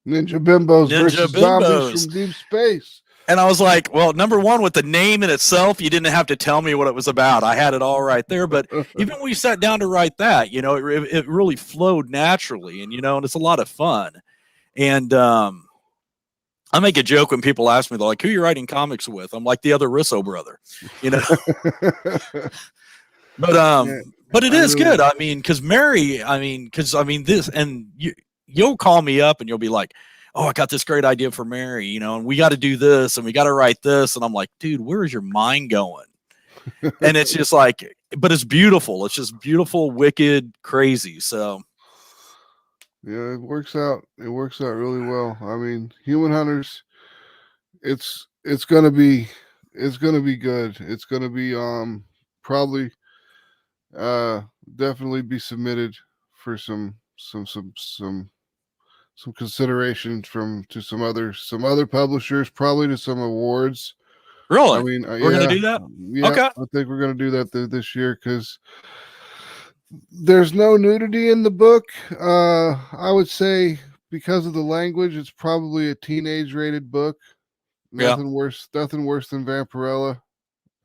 Ninja Bimbos versus Bimbos. Zombies from deep space. And I was like, well, number one, with the name in itself, you didn't have to tell me what it was about. I had it all right there. But even when we sat down to write that, it really flowed naturally. And, and it's a lot of fun. And I make a joke when people ask me, they're like, who are you writing comics with? I'm like, the other Russo brother, But it is good. I mean, because Mary, this, and you'll call me up and you'll be like, oh, I got this great idea for Mary, and we got to do this and we got to write this. And I'm like, dude, where is your mind going? And it's just like, but it's beautiful. It's just beautiful, wicked, crazy. So yeah, it works out. It works out really well. I mean, Human Hunters, it's gonna be good. It's gonna be probably definitely be submitted for some consideration to some other publishers, probably to some awards. Really? I mean, we're gonna do that. Yeah, okay. I think we're gonna do that this year because there's no nudity in the book. I would say because of the language, it's probably a teenage rated book. Nothing worse than Vampirella.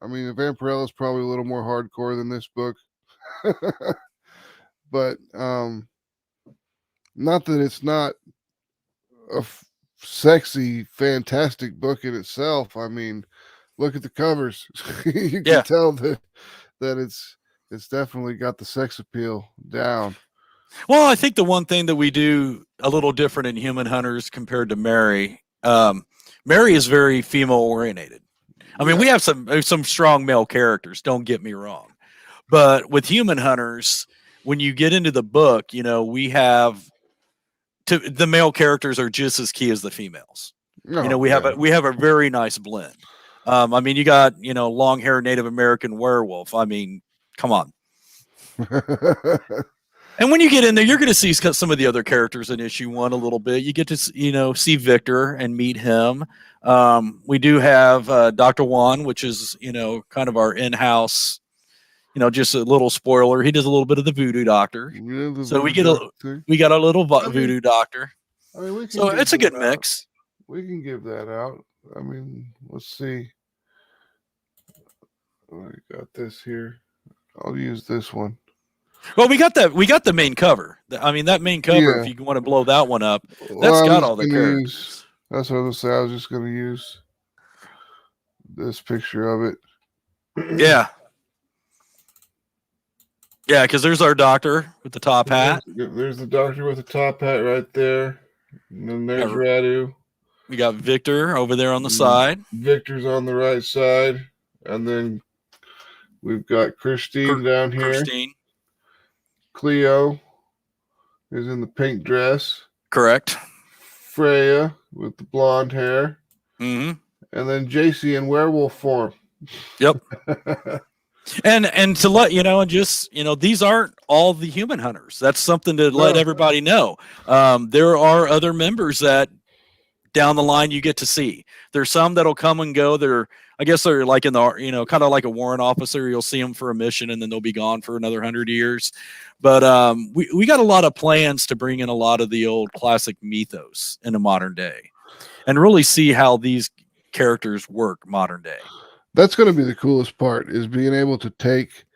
I mean, Vampirella is probably a little more hardcore than this book. But not that it's not a sexy, fantastic book in itself. I mean, look at the covers. You can tell that it's definitely got the sex appeal down. Well, I think the one thing that we do a little different in Human Hunters compared to Mary, Mary is very female oriented. I mean, we have some strong male characters, don't get me wrong. But with Human Hunters, when you get into the book, we have the male characters are just as key as the females. We have a very nice blend. I mean, you got, long-haired Native American werewolf. I mean, come on. And when you get in there, you're going to see some of the other characters in issue 1 a little bit. You get to, see Victor and meet him. We do have Dr. Juan, which is, kind of our in-house, just a little spoiler. He does a little bit of the voodoo doctor. Yeah, so we got a little voodoo doctor. I mean, so it's a good mix. We can give that out. I mean, let's see. I got this here. I'll use this one. Well, we got the main cover. I mean, that main cover, if you want to blow that one up, that's got all the characters. That's what I was going to say. I was just going to use this picture of it. Yeah. Yeah, because there's our doctor with the top hat. There's the doctor with the top hat right there. And then there's Radu. We got Victor over there on the side. Victor's on the right side. And then we've got Christine down here. Christine. Cleo is in the pink dress. Correct. Freya with the blonde hair. Mm-hmm. And then JC in werewolf form. Yep. And to let these aren't all the Human Hunters. That's something to let everybody know. There are other members that down the line you get to see. There's some that'll come and go. They're like in the, kind of like a warrant officer. You'll see them for a mission and then they'll be gone for another 100 years. But we got a lot of plans to bring in a lot of the old classic mythos in a modern day and really see how these characters work modern day. That's going to be the coolest part, is being able to take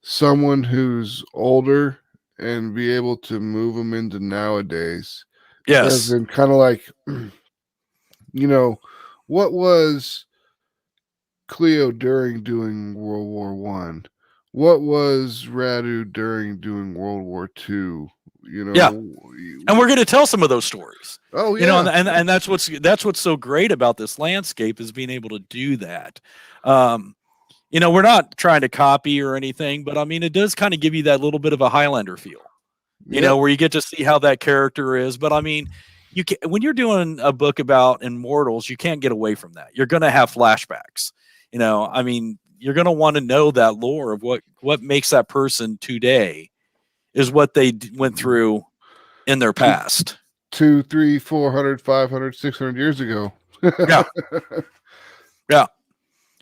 someone who's older and be able to move them into nowadays. Yes. And kind of like, what was Cleo during doing World War One? What was Radu during doing World War Two? Yeah. And we're going to tell some of those stories. Oh, yeah. And that's what's so great about this landscape, is being able to do that. we're not trying to copy or anything, but I mean, it does kind of give you that little bit of a Highlander feel, Yep. where you get to see how that character is. But I mean, you can, when you're doing a book about immortals, you can't get away from that. You're going to have flashbacks. I mean, you're going to want to know that lore of what makes that person today is what they went through in their past. 2, 3, 400, 500, 600 years ago. Yeah. Yeah.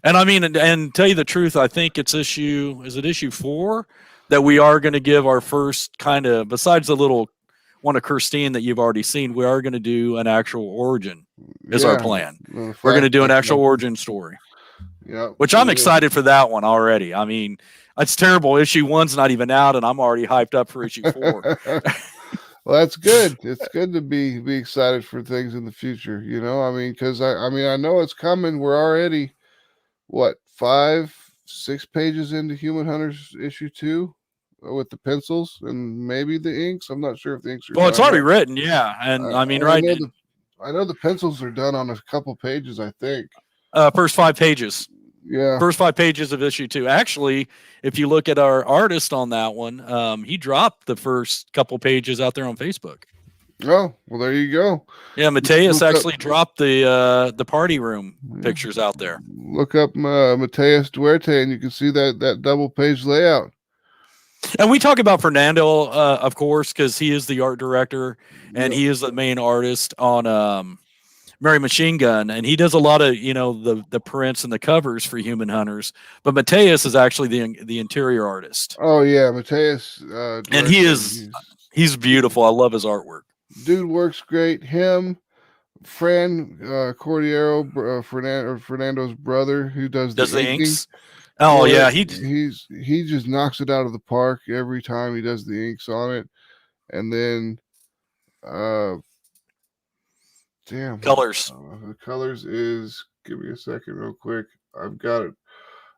And I mean, and tell you the truth, I think it's issue 4 that we are going to give our first kind of, besides the little one of Kirstine that you've already seen, we are going to do an actual origin is our plan. We're going to do an actual origin story. Yeah. Which I'm excited for that one already. I mean, it's terrible. Issue 1's not even out, and I'm already hyped up for issue 4. Well, that's good. It's good to be excited for things in the future. I mean, because I know it's coming. We're already 5, 6 pages into Human Hunters issue 2 with the pencils and maybe the inks. I'm not sure if the inks are. Well, it's already written, yeah. And I mean, right. I know the pencils are done on a couple pages. I think. First 5 pages. Yeah. First 5 pages of issue 2. Actually, if you look at our artist on that one, he dropped the first couple pages out there on Facebook. Oh, well, there you go. Yeah, Mateus actually dropped the party room pictures out there. Look up Mateus Duarte, and you can see that double page layout. And we talk about Fernando, of course, because he is the art director and he is the main artist on Mary Machinegun, and he does a lot of the prints and the covers for Human Hunters. But Mateus is actually the interior artist. Oh yeah, Mateus, and he's beautiful. I love his artwork. Dude works great. Him, Fran Cordiero, Fernando's brother, who does the inks. Oh yeah, he just knocks it out of the park every time he does the inks on it, and then colors. The colors is, give me a second real quick. I've got it.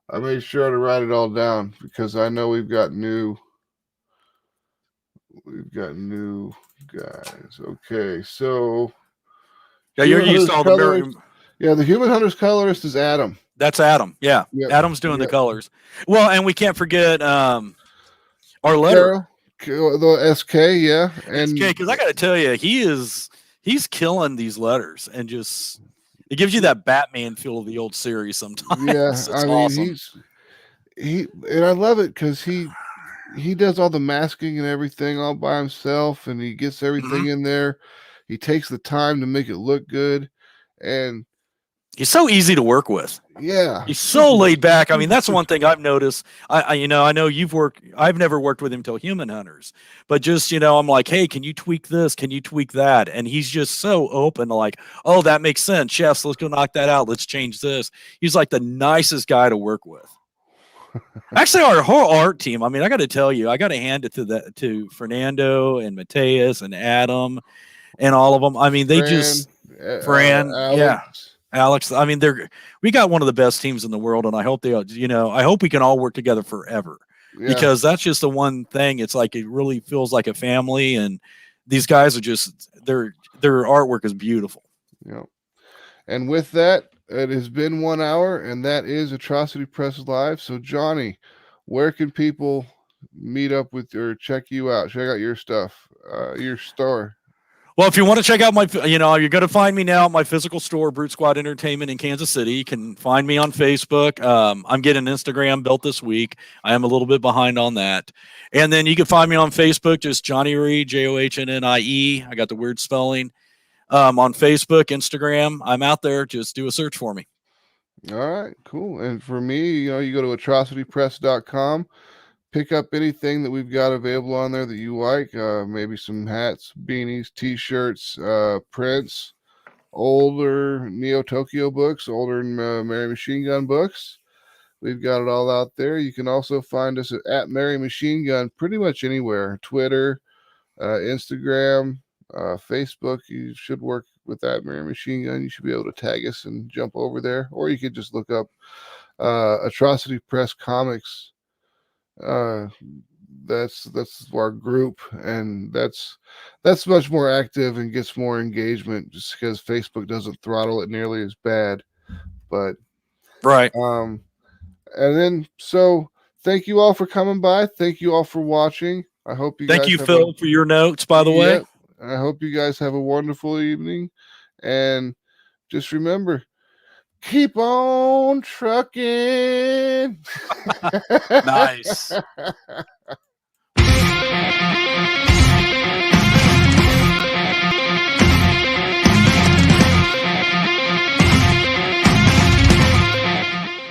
I made sure to write it all down because I know we've got new guys. Okay, so you're used to all the the Human Hunters colorist is Adam. That's Adam. Yeah, yep. Adam's doing the colors. Well, and we can't forget our letter, the SK. Yeah, and SK, because I got to tell you, he's killing these letters, and just it gives you that Batman feel of the old series sometimes. Yeah, I mean, awesome. And I love it because he does all the masking and everything all by himself, and he gets everything in there. He takes the time to make it look good, and he's so easy to work with. Yeah, he's so laid back. I mean, that's one thing I've noticed. I know you've worked. I've never worked with him till Human Hunters, but just I'm like, hey, can you tweak this? Can you tweak that? And he's just so open to like, oh, that makes sense. Yes, let's go knock that out. Let's change this. He's like the nicest guy to work with. Actually, our whole art team. I mean, I got to tell you, I got to hand it to Fernando and Mateus and Adam and all of them. I mean, they Fran, Alex. I mean, we got one of the best teams in the world, and I hope I hope we can all work together forever because that's just the one thing. It's like it really feels like a family, and these guys are just their artwork is beautiful. Yeah. And with that, it has been 1 hour, and that is Atrocity Press Live. So, Johnny, where can people meet up with or check you out? Check out your stuff, your store. Well, if you want to check out my, you're going to find me now at my physical store, Brute Squad Entertainment in Kansas City. You can find me on Facebook. I'm getting Instagram built this week. I am a little bit behind on that. And then you can find me on Facebook, just Johnny Reed, JOHNNIE. I got the weird spelling. On Facebook, Instagram, I'm out there. Just do a search for me. All right, cool. And for me, you go to atrocitypress.com. Pick up anything that we've got available on there that you like. Maybe some hats, beanies, t-shirts, prints, older Neo Tokyo books, older Mary Machinegun books. We've got it all out there. You can also find us at Mary Machinegun pretty much anywhere. Twitter, Instagram, Facebook. You should work with that Mary Machinegun. You should be able to tag us and jump over there. Or you could just look up Atrocity Press Comics. That's our group, and that's much more active and gets more engagement just because Facebook doesn't throttle it nearly as bad. But right, And then, so thank you all for coming by. Thank you all for watching. I hope you Thank guys you, have Phil, for your notes, by the way. Yep. I hope you guys have a wonderful evening. And just remember, keep on trucking. Nice.